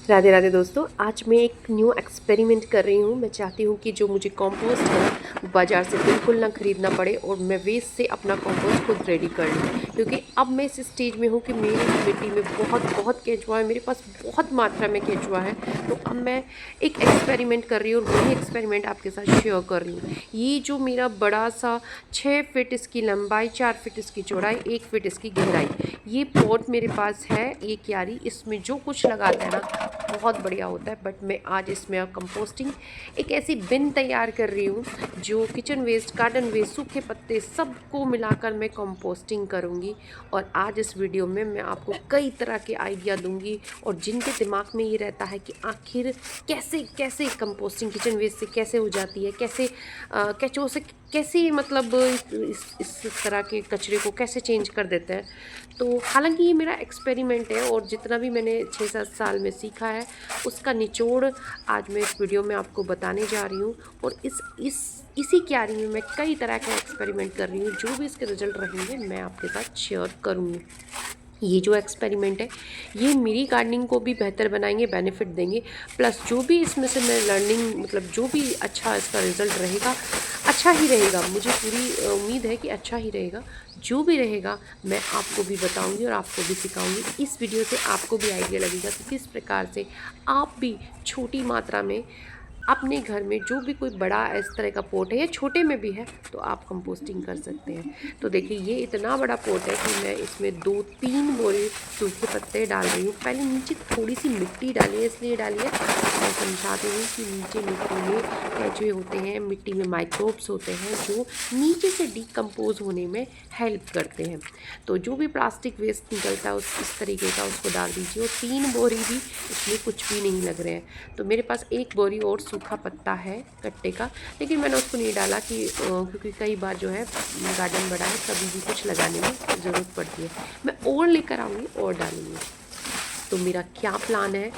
राधे राधे दोस्तों, आज मैं एक न्यू एक्सपेरिमेंट कर रही हूँ। मैं चाहती हूँ कि जो मुझे कंपोस्ट है वो बाज़ार से बिल्कुल ना ख़रीदना पड़े और मैं वेस्ट से अपना कंपोस्ट खुद रेडी कर लूँ। क्योंकि अब मैं इस स्टेज में हूँ कि मेरी मिट्टी में बहुत बहुत केंचुआ है, मेरे पास बहुत मात्रा में केंचुआ है। तो अब मैं एक एक्सपेरिमेंट कर रही हूँ और वही एक्सपेरिमेंट आपके साथ शेयर कर रही हूँ। ये जो मेरा बड़ा सा 6 फीट इसकी लंबाई, 4 फीट इसकी चौड़ाई, 1 फीट इसकी गहराई, ये पॉट मेरे पास है। ये क्यारी, इसमें जो कुछ लगाते हैं ना बहुत बढ़िया होता है। बट मैं आज इसमें कंपोस्टिंग एक ऐसी बिन तैयार कर रही हूँ जो किचन वेस्ट, गार्डन वेस्ट, सूखे पत्ते सबको मिलाकर मैं कंपोस्टिंग करूँगी। और आज इस वीडियो में मैं आपको कई तरह के आइडिया दूँगी और जिनके दिमाग में ये रहता है कि आखिर कैसे कैसे कंपोस्टिंग किचन वेस्ट से कैसे हो जाती है, कैसे केंचुओं से कैसे, मतलब इस तरह के कचरे को कैसे चेंज कर देते हैं। तो हालांकि ये मेरा एक्सपेरिमेंट है और जितना भी मैंने 6-7 साल में सीखा है उसका निचोड़ आज मैं इस वीडियो में आपको बताने जा रही हूँ। और इसी क्यारी में मैं कई तरह के एक्सपेरिमेंट कर रही हूँ। जो भी इसके रिजल्ट रहेंगे मैं आपके साथ शेयर करूँगी। ये जो एक्सपेरिमेंट है ये मेरी गार्डनिंग को भी बेहतर बनाएंगे, बेनिफिट देंगे। प्लस जो भी इसमें से मैं लर्निंग, मतलब जो भी अच्छा इसका रिज़ल्ट रहेगा, अच्छा ही रहेगा। मुझे पूरी उम्मीद है कि अच्छा ही रहेगा। जो भी रहेगा मैं आपको भी बताऊंगी और आपको भी सिखाऊंगी। इस वीडियो से आपको भी आइडिया लगेगा कि किस प्रकार से आप भी छोटी मात्रा में अपने घर में, जो भी कोई बड़ा इस तरह का पोट है या छोटे में भी है, तो आप कंपोस्टिंग कर सकते हैं। तो देखिए ये इतना बड़ा पोट है कि मैं इसमें 2-3 बोरे सूखे पत्ते डाल रही हूँ। पहले नीचे थोड़ी सी मिट्टी डाली है, इसलिए डाली है, मैं समझाती हूँ कि नीचे मिट्टी में केंचुए होते हैं, मिट्टी में माइक्रोब्स होते हैं जो नीचे से डिकम्पोज होने में हेल्प करते हैं। तो जो भी प्लास्टिक वेस्ट निकलता है इस तरीके का उसको डाल दीजिए। और 3 बोरी भी इसमें कुछ भी नहीं लग रहे हैं। तो मेरे पास 1 बोरी और सूखा पत्ता है कट्टे का, लेकिन मैंने उसको नहीं डाला कि क्योंकि कई बार जो है गार्डन बड़ा है, कभी भी कुछ लगाने में ज़रूरत पड़ती है। मैं और लेकर आऊँगी और डालूँगी। तो मेरा क्या प्लान है,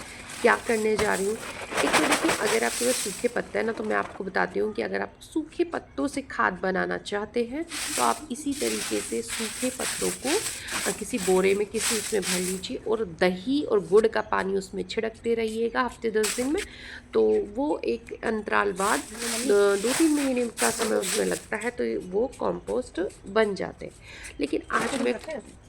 क्या करने जा रही हूँ। एक तो देखिए, अगर आपके पास सूखे पत्ते हैं ना, तो मैं आपको बताती हूँ कि अगर आप सूखे पत्तों से खाद बनाना चाहते हैं तो आप इसी तरीके से सूखे पत्तों को किसी बोरे में, किसी उसमें भर लीजिए और दही और गुड़ का पानी उसमें छिड़कते रहिएगा हफ्ते 10 दिन में। तो वो एक अंतराल बाद 2-3 महीने का समय उसमें लगता है, तो वो कंपोस्ट बन जाते हैं। लेकिन आज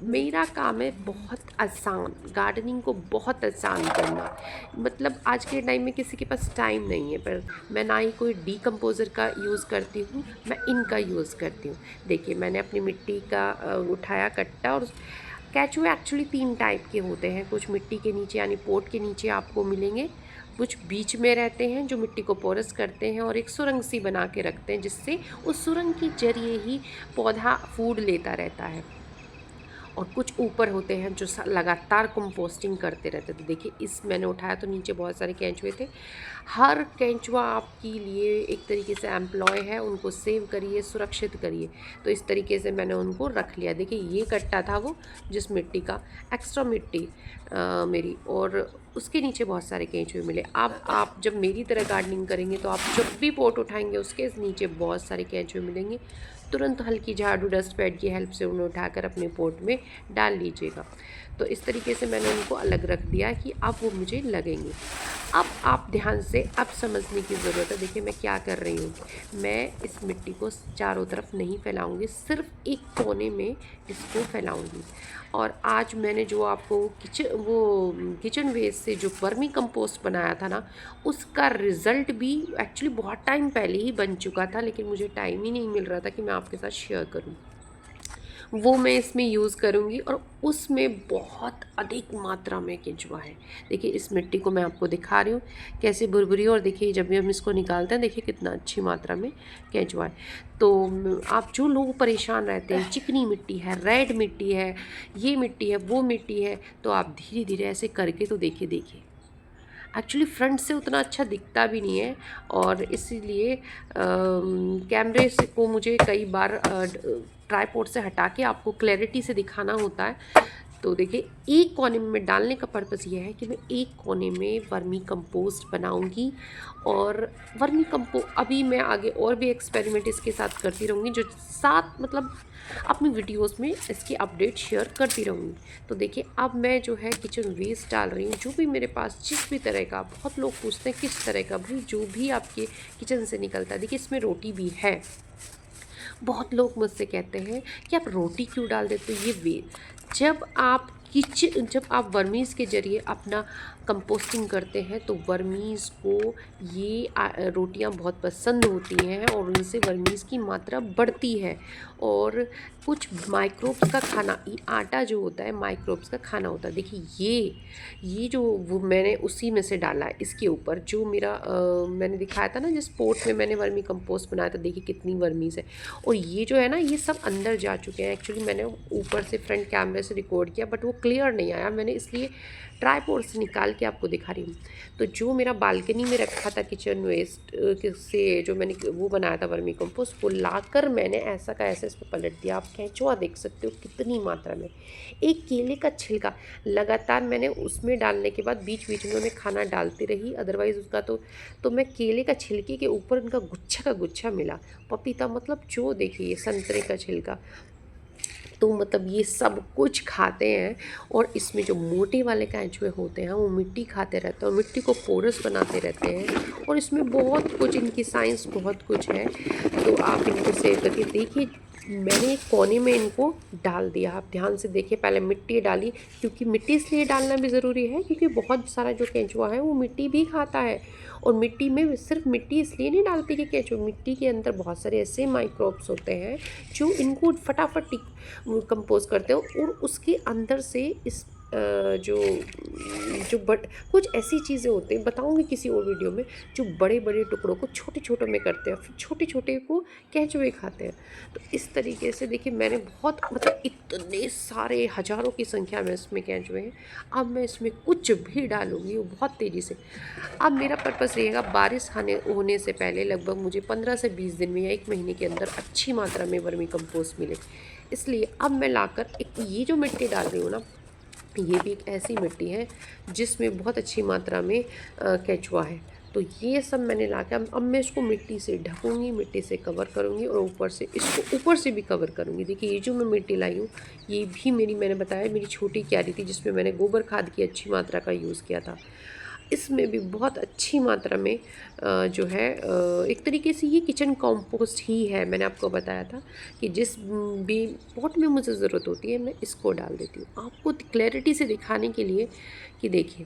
मेरा काम है बहुत आसान, गार्डनिंग को बहुत आसान करना। मतलब आज के टाइम में किसी के पास टाइम नहीं है, पर मैं ना ही कोई डीकम्पोज़र का यूज़ करती हूँ, मैं इनका यूज़ करती हूँ। देखिए मैंने अपनी मिट्टी का उठाया कट्टा। और केंचुए एक्चुअली 3 टाइप के होते हैं। कुछ मिट्टी के नीचे यानी पोट के नीचे आपको मिलेंगे, कुछ बीच में रहते हैं जो मिट्टी को पोरस करते हैं और एक सुरंग सी बना के रखते हैं, जिससे उस सुरंग के जरिए ही पौधा फूड लेता रहता है। और कुछ ऊपर होते हैं जो लगातार कंपोस्टिंग करते रहते थे। देखिए इस मैंने उठाया तो नीचे बहुत सारे केंचुए थे। हर केंचुआ आपके लिए एक तरीके से एम्प्लॉय है, उनको सेव करिए, सुरक्षित करिए। तो इस तरीके से मैंने उनको रख लिया। देखिए ये कट्टा था वो, जिस मिट्टी का एक्स्ट्रा मिट्टी मेरी, और उसके नीचे बहुत सारे केंचुए मिले। अब आप जब मेरी तरह गार्डनिंग करेंगे तो आप जब भी पोट उठाएंगे उसके नीचे बहुत सारे केंचुए मिलेंगे। तुरंत हल्की झाड़ू डस्ट पैड की हेल्प से उन्हें उठाकर अपने पोट में डाल लीजिएगा। तो इस तरीके से मैंने उनको अलग रख दिया कि अब वो मुझे लगेंगे। अब आप ध्यान से अब समझने की ज़रूरत है। देखिए मैं क्या कर रही हूँ, मैं इस मिट्टी को चारों तरफ नहीं फैलाऊंगी, सिर्फ एक कोने में इसको फैलाऊंगी। और आज मैंने जो आपको किचन वेस्ट से जो वर्मी कंपोस्ट बनाया था ना, उसका रिज़ल्ट भी एक्चुअली बहुत टाइम पहले ही बन चुका था, लेकिन मुझे टाइम ही नहीं मिल रहा था कि मैं आपके साथ शेयर करूं। वो मैं इसमें यूज़ करूँगी और उसमें बहुत अधिक मात्रा में केंचुआ है। देखिए इस मिट्टी को मैं आपको दिखा रही हूँ कैसे भुरभुरी है, और देखिए जब भी हम इसको निकालते हैं देखिए कितना अच्छी मात्रा में केंचुआ है। तो आप जो लोग परेशान रहते हैं, चिकनी मिट्टी है, रेड मिट्टी है, ये मिट्टी है, वो मिट्टी है, तो आप धीरे धीरे ऐसे करके तो देखिए। एक्चुअली फ्रंट से उतना अच्छा दिखता भी नहीं है, और इसीलिए कैमरे से को मुझे कई बार ट्राईपोड से हटा के आपको क्लैरिटी से दिखाना होता है। तो देखिए एक कोने में डालने का पर्पस ये है कि मैं एक कोने में वर्मी कंपोस्ट बनाऊंगी। और वर्मी कंपो अभी मैं आगे और भी एक्सपेरिमेंट इसके साथ करती रहूँगी, जो साथ मतलब अपनी वीडियोस में इसकी अपडेट शेयर करती रहूँगी। तो देखिए अब मैं जो है किचन वेस्ट डाल रही हूँ, जो भी मेरे पास जिस भी तरह का, बहुत लोग पूछते हैं किस तरह का, भाई जो भी आपके किचन से निकलता है। देखिए इसमें रोटी भी है। बहुत लोग मुझसे कहते हैं कि आप रोटी क्यों डाल देते हो, ये वे जब आप वर्मीज़ के ज़रिए अपना कंपोस्टिंग करते हैं तो वर्मीज़ को ये रोटियां बहुत पसंद होती हैं और उनसे वर्मीज़ की मात्रा बढ़ती है। और कुछ माइक्रोब्स का खाना, ये आटा जो होता है माइक्रोब्स का खाना होता है। देखिए ये जो वो मैंने उसी में से डाला है इसके ऊपर, जो मेरा मैंने दिखाया था ना जिस पोर्ट में मैंने वर्मी कंपोस्ट बनाया था। देखिए कितनी वर्मीज़ है। और ये जो है ना ये सब अंदर जा चुके हैं। एक्चुअली मैंने ऊपर से फ्रंट कैमरे से रिकॉर्ड किया बट वो क्लियर नहीं आया, मैंने इसलिए ट्राईपोड से निकाल के आपको दिखा रही हूँ। तो जो मेरा बालकनी में रखा था किचन वेस्ट से जो मैंने वो बनाया था वर्मी कंपोस्ट, वो लाकर मैंने ऐसा का ऐसा इस पर पलट दिया। आप केंचुआ देख सकते हो कितनी मात्रा में। एक केले का छिलका लगातार मैंने उसमें डालने के बाद बीच बीच में मैं खाना डालती रही, अदरवाइज़ उसका तो मैं केले का छिलके के ऊपर उनका गुच्छा का गुच्छा मिला। पपीता मतलब जो देखिए संतरे का छिलका, तो मतलब ये सब कुछ खाते हैं। और इसमें जो मोटे वाले केंचुए होते हैं वो मिट्टी खाते रहते हैं और मिट्टी को पोरस बनाते रहते हैं। और इसमें बहुत कुछ, इनकी साइंस बहुत कुछ है। तो आप इनको सेव करके देखिए। मैंने एक कोने में इनको डाल दिया, आप ध्यान से देखिए। पहले मिट्टी डाली, क्योंकि मिट्टी इसलिए डालना भी ज़रूरी है क्योंकि बहुत सारा जो केंचुआ है वो मिट्टी भी खाता है। और मिट्टी में सिर्फ मिट्टी इसलिए नहीं डालती कि केंचुआ, मिट्टी के अंदर बहुत सारे ऐसे माइक्रोब्स होते हैं जो इनको फटाफट कंपोज करते हो। और उसके अंदर से इस जो जो बट कुछ ऐसी चीज़ें होती हैं, बताऊंगी किसी और वीडियो में, जो बड़े बड़े टुकड़ों को छोटे छोटों में करते हैं, फिर छोटे छोटे को केंचुए खाते हैं। तो इस तरीके से देखिए मैंने बहुत मतलब इतने सारे हज़ारों की संख्या में इसमें केंचुए हैं। अब मैं इसमें कुछ भी डालूंगी वो बहुत तेज़ी से। अब मेरा पर्पस रहेगा बारिश होने से पहले लगभग मुझे 15 से 20 दिन में या 1 महीने के अंदर अच्छी मात्रा में वर्मी कंपोस्ट मिले। इसलिए अब मैं लाकर एक ये जो मिट्टी डाल रही हूँ ना, ये भी एक ऐसी मिट्टी है जिसमें बहुत अच्छी मात्रा में केंचुआ है। तो ये सब मैंने ला के अब मैं इसको मिट्टी से ढकूँगी, मिट्टी से कवर करूँगी और ऊपर से इसको ऊपर से भी कवर करूँगी। देखिए ये जो मैं मिट्टी लाई हूँ ये भी मैंने बताया मेरी छोटी क्यारी थी जिसमें मैंने गोबर खाद की अच्छी मात्रा का यूज़ किया था। इसमें भी बहुत अच्छी मात्रा में जो है एक तरीके से ये किचन कंपोस्ट ही है। मैंने आपको बताया था कि जिस भी पॉट में मुझे ज़रूरत होती है मैं इसको डाल देती हूँ, आपको क्लैरिटी से दिखाने के लिए कि देखिए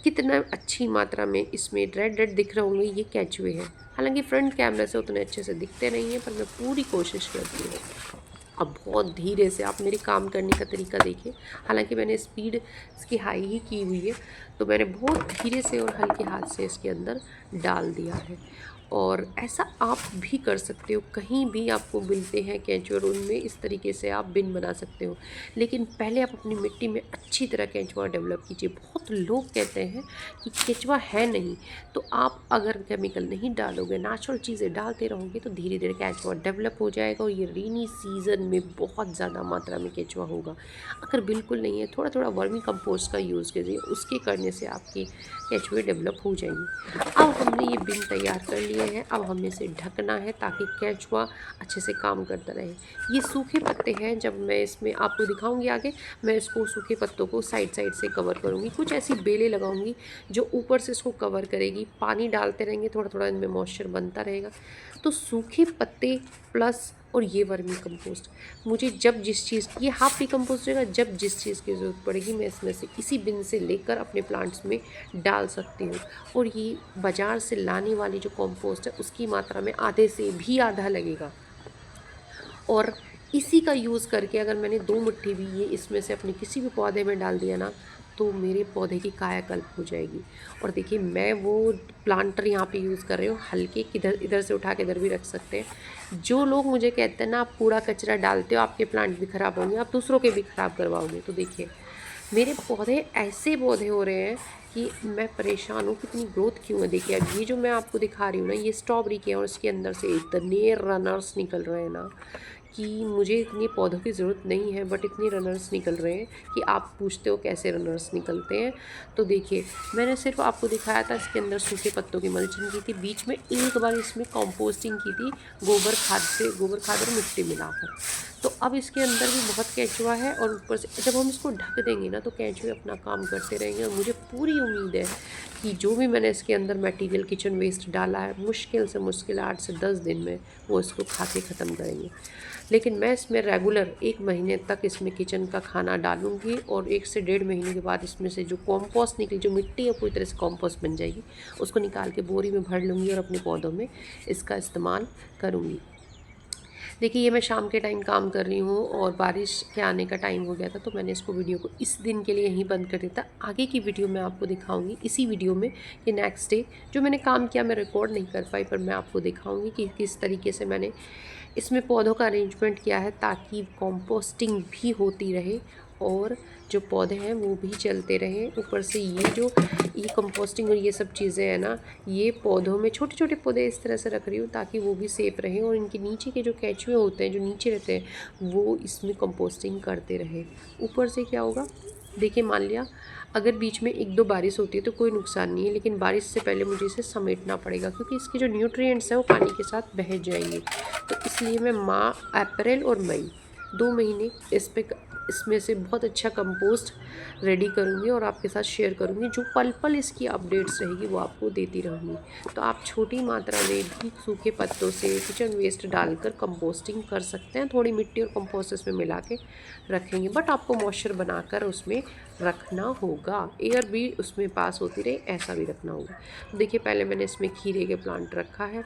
कितना अच्छी मात्रा में इसमें रेड रेड दिख रहे होंगे, ये केंचुए हैं। हालांकि फ्रंट कैमरे से उतने अच्छे से दिखते नहीं हैं पर मैं पूरी कोशिश करती हूँ। अब बहुत धीरे से आप मेरे काम करने का तरीका देखिए। हालांकि मैंने स्पीड इसकी हाई ही की हुई है, तो मैंने बहुत धीरे से और हल्के हाथ से इसके अंदर डाल दिया है। और ऐसा आप भी कर सकते हो, कहीं भी आपको मिलते हैं केंचुआ, उनमें इस तरीके से आप बिन बना सकते हो। लेकिन पहले आप अपनी मिट्टी में अच्छी तरह केंचुआ डेवलप कीजिए। बहुत लोग कहते हैं कि केंचुआ है नहीं, तो आप अगर केमिकल नहीं डालोगे, नेचुरल चीज़ें डालते रहोगे तो धीरे धीरे केंचुआ डेवलप हो जाएगा। और ये रेनी सीज़न में बहुत ज़्यादा मात्रा में केंचुआ होगा। अगर बिल्कुल नहीं है, थोड़ा थोड़ा वर्मी कंपोस्ट का यूज़ कीजिए, उसके करने से आपके केंचुए डेवलप हो जाएंगे। अब हमने ये बिन तैयार कर लिए हैं, अब हमें इसे ढकना है ताकि केंचुआ अच्छे से काम करता रहे। ये सूखे पत्ते हैं, जब मैं इसमें आपको दिखाऊंगी आगे, मैं इसको सूखे पत्तों को साइड साइड से कवर करूँगी। कुछ ऐसी बेलें लगाऊंगी जो ऊपर से इसको कवर करेगी। पानी डालते रहेंगे, थोड़ा थोड़ा इनमें मॉइस्चर बनता रहेगा। तो सूखे पत्ते प्लस और ये वर्मी कंपोस्ट, मुझे जब जिस चीज़, ये हाफ कंपोस्ट रहेगा, जब जिस चीज़ की ज़रूरत पड़ेगी मैं इसमें से इसी बिन से लेकर अपने प्लांट्स में डाल सकती हूँ। और ये बाज़ार से लाने वाली जो कंपोस्ट है उसकी मात्रा में आधे से भी आधा लगेगा। और इसी का यूज़ करके अगर मैंने 2 मुट्ठी भी ये इसमें से अपने किसी भी पौधे में डाल दिया ना, तो मेरे पौधे की कायाकल्प हो जाएगी। और देखिए मैं वो प्लांटर यहाँ पे यूज़ कर रही हूँ, हल्के, किधर इधर से उठा के इधर भी रख सकते हैं। जो लोग मुझे कहते हैं ना आप कूड़ा कचरा डालते हो, आपके प्लांट भी ख़राब होंगे, आप दूसरों के भी ख़राब करवाओगे। तो देखिए मेरे पौधे ऐसे पौधे हो रहे हैं कि मैं परेशान हूँ, कितनी ग्रोथ क्यों है। देखिए अब ये जो मैं आपको दिखा रही हूँ ना, ये स्ट्रॉबेरी के हैं और इसके अंदर से इतने रनर्स निकल रहे हैं ना कि मुझे इतनी पौधों की ज़रूरत नहीं है, बट इतनी रनर्स निकल रहे हैं कि आप पूछते हो कैसे रनर्स निकलते हैं। तो देखिए, मैंने सिर्फ आपको दिखाया था इसके अंदर सूखे पत्तों की मल्चिंग की थी, बीच में एक बार इसमें कंपोस्टिंग की थी गोबर खाद से, गोबर खाद और मिट्टी मिलाकर। तो अब इसके अंदर भी बहुत केंचुआ है और ऊपर से जब हम इसको ढक देंगे ना तो केंचुए अपना काम करते रहेंगे। और मुझे पूरी उम्मीद है कि जो भी मैंने इसके अंदर मटेरियल किचन वेस्ट डाला है, मुश्किल से मुश्किल 8 से 10 दिन में वो इसको खा के ख़त्म करेंगे। लेकिन मैं इसमें रेगुलर 1 महीने तक इसमें किचन का खाना डालूंगी और 1 से 1.5 महीने के बाद इसमें से जो कॉम्पोस्ट निकली, जो मिट्टी है पूरी तरह से कॉम्पोस्ट बन जाएगी, उसको निकाल के बोरी में भर लूँगी और अपने पौधों में इसका इस्तेमाल करूँगी। देखिए, ये मैं शाम के टाइम काम कर रही हूँ और बारिश के आने का टाइम हो गया था, तो मैंने इसको वीडियो को इस दिन के लिए यहीं बंद कर दिया था। आगे की वीडियो मैं आपको दिखाऊंगी इसी वीडियो में कि नेक्स्ट डे जो मैंने काम किया मैं रिकॉर्ड नहीं कर पाई, पर मैं आपको दिखाऊंगी कि किस तरीके से मैंने इसमें पौधों का अरेंजमेंट किया है ताकि कंपोस्टिंग भी होती रहे और जो पौधे हैं वो भी चलते रहें। ऊपर से ये कंपोस्टिंग और ये सब चीज़ें हैं ना, ये पौधों में छोटे छोटे पौधे इस तरह से रख रही हूँ ताकि वो भी सेफ रहें और इनके नीचे के जो केंचुए होते हैं जो नीचे रहते हैं वो इसमें कंपोस्टिंग करते रहें। ऊपर से क्या होगा, देखिए, मान लिया अगर बीच में 1-2 बारिश होती है तो कोई नुकसान नहीं है, लेकिन बारिश से पहले मुझे इसे समेटना पड़ेगा क्योंकि इसके जो न्यूट्रिएंट्स हैं वो पानी के साथ बह जाएंगे। तो इसलिए मैं अप्रैल और मई 2 महीने इसमें से बहुत अच्छा कंपोस्ट रेडी करूँगी और आपके साथ शेयर करूँगी। जो पल पल इसकी अपडेट्स रहेगी वो आपको देती रहूँगी। तो आप छोटी मात्रा में भी सूखे पत्तों से किचन वेस्ट डालकर कंपोस्टिंग कर सकते हैं। थोड़ी मिट्टी और कंपोस्ट इसमें मिला के रखेंगे, बट आपको मॉइस्चर बनाकर उसमें रखना होगा, एयर भी उसमें पास होती रहे ऐसा भी रखना होगा। तो देखिए, पहले मैंने इसमें खीरे के प्लांट रखा है।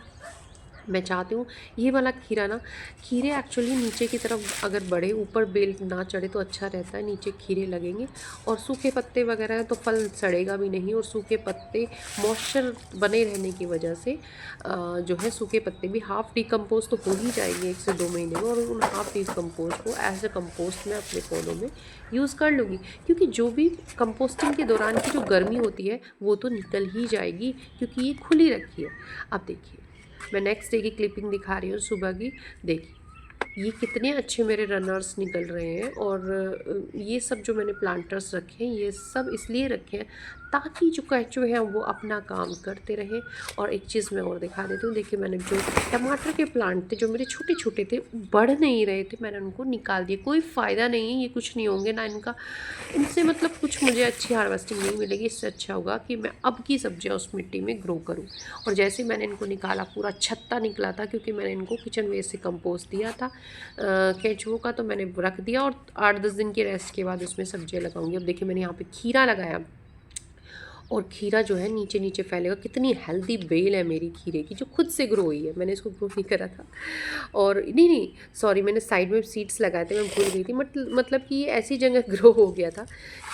मैं चाहती हूँ ये वाला खीरा ना, खीरे एक्चुअली नीचे की तरफ अगर बढ़े, ऊपर बेल ना चढ़े तो अच्छा रहता है, नीचे खीरे लगेंगे। और सूखे पत्ते वगैरह हैं तो फल सड़ेगा भी नहीं, और सूखे पत्ते मॉइस्चर बने रहने की वजह से जो है सूखे पत्ते भी हाफ डिकम्पोज तो हो ही जाएंगे 1 से 2 महीने में, और उन हाफ डिकम्पोज को एज अ कंपोस्ट मैं अपने पौधों में यूज़ कर लूँगी। क्योंकि जो भी कंपोस्टिंग के दौरान की जो गर्मी होती है वो तो निकल ही जाएगी क्योंकि ये खुली रखी है। अब देखिए, मैं नेक्स्ट डे की क्लिपिंग दिखा रही हूँ सुबह की। देखिए, ये कितने अच्छे मेरे रनर्स निकल रहे हैं। और ये सब जो मैंने प्लांटर्स रखे हैं ये सब इसलिए रखे हैं ताकि जो केंचुए हैं वो अपना काम करते रहें। और एक चीज़ मैं और दिखा देती हूँ। देखिए, मैंने जो टमाटर के प्लांट थे जो मेरे छोटे छोटे थे, बढ़ नहीं रहे थे, मैंने उनको निकाल दिया। कोई फ़ायदा नहीं है, ये कुछ नहीं होंगे ना, इनसे मतलब कुछ मुझे अच्छी हार्वेस्टिंग नहीं मिलेगी। इससे अच्छा होगा कि मैं अब की सब्जियाँ उस मिट्टी में ग्रो करूँ। और जैसे मैंने इनको निकाला, पूरा छत्ता निकला था क्योंकि मैंने इनको किचन वेस्ट से कंपोस्ट दिया था केंचुओं का, तो मैंने रख दिया। और 8-10 दिन के रेस्ट के बाद उसमें सब्जियाँ लगाऊंगी। अब देखिए, मैंने यहाँ पे खीरा लगाया और खीरा जो है नीचे नीचे फैलेगा। कितनी हेल्दी बेल है मेरी खीरे की, जो खुद से ग्रो हुई है, मैंने इसको ग्रो नहीं करा था। और नहीं सॉरी, मैंने साइड में सीड्स लगाए थे, मैं भूल गई थी। मतलब कि ये ऐसी जगह ग्रो हो गया था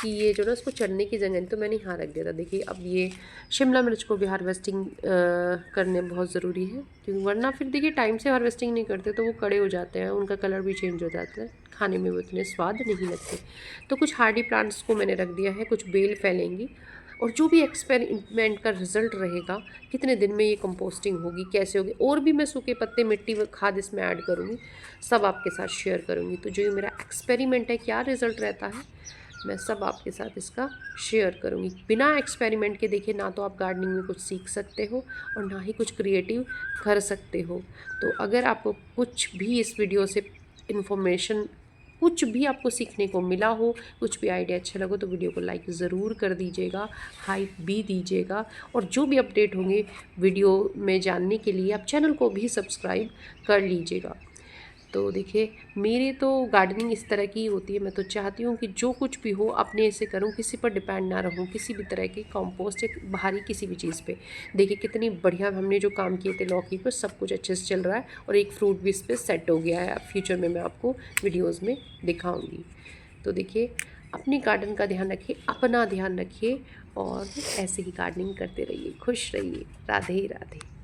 कि ये जो ना उसको चढ़ने की जगह नहीं, तो मैंने यहाँ रख दिया था। देखिए, अब ये शिमला मिर्च को भी हार्वेस्टिंग करने बहुत ज़रूरी है, क्योंकि वरना फिर देखिए टाइम से हार्वेस्टिंग नहीं करते तो वो कड़े हो जाते हैं, उनका कलर भी चेंज हो जाता है, खाने में वो इतने स्वाद नहीं लगते। तो कुछ हार्डी प्लांट्स को मैंने रख दिया है, कुछ बेल फैलेंगी। और जो भी एक्सपेरिमेंट का रिज़ल्ट रहेगा, कितने दिन में ये कंपोस्टिंग होगी, कैसे होगी, और भी मैं सूखे पत्ते, मिट्टी व खाद इसमें ऐड करूँगी, सब आपके साथ शेयर करूँगी। तो जो ये मेरा एक्सपेरिमेंट है, क्या रिज़ल्ट रहता है, मैं सब आपके साथ इसका शेयर करूँगी। बिना एक्सपेरिमेंट के देखिए, ना तो आप गार्डनिंग में कुछ सीख सकते हो और ना ही कुछ क्रिएटिव कर सकते हो। तो अगर आपको कुछ भी इस वीडियो से इन्फॉर्मेशन, कुछ भी आपको सीखने को मिला हो, कुछ भी आइडिया अच्छा लगा तो वीडियो को लाइक ज़रूर कर दीजिएगा, हाइप भी दीजिएगा। और जो भी अपडेट होंगे वीडियो में जानने के लिए आप चैनल को भी सब्सक्राइब कर लीजिएगा। तो देखिए, मेरी तो गार्डनिंग इस तरह की होती है। मैं तो चाहती हूँ कि जो कुछ भी हो अपने से करूँ, किसी पर डिपेंड ना रहूँ, किसी भी तरह के कंपोस्ट या बाहरी किसी भी चीज़ पे। देखिए, कितनी बढ़िया हमने जो काम किए थे लौकी पर, सब कुछ अच्छे से चल रहा है और एक फ्रूट भी इस पर सेट हो गया है। अब फ्यूचर में मैं आपको वीडियोज़ में दिखाऊँगी। तो देखिए, अपनी गार्डन का ध्यान रखिए, अपना ध्यान रखिए और ऐसे ही गार्डनिंग करते रहिए, खुश रहिए। राधे राधे।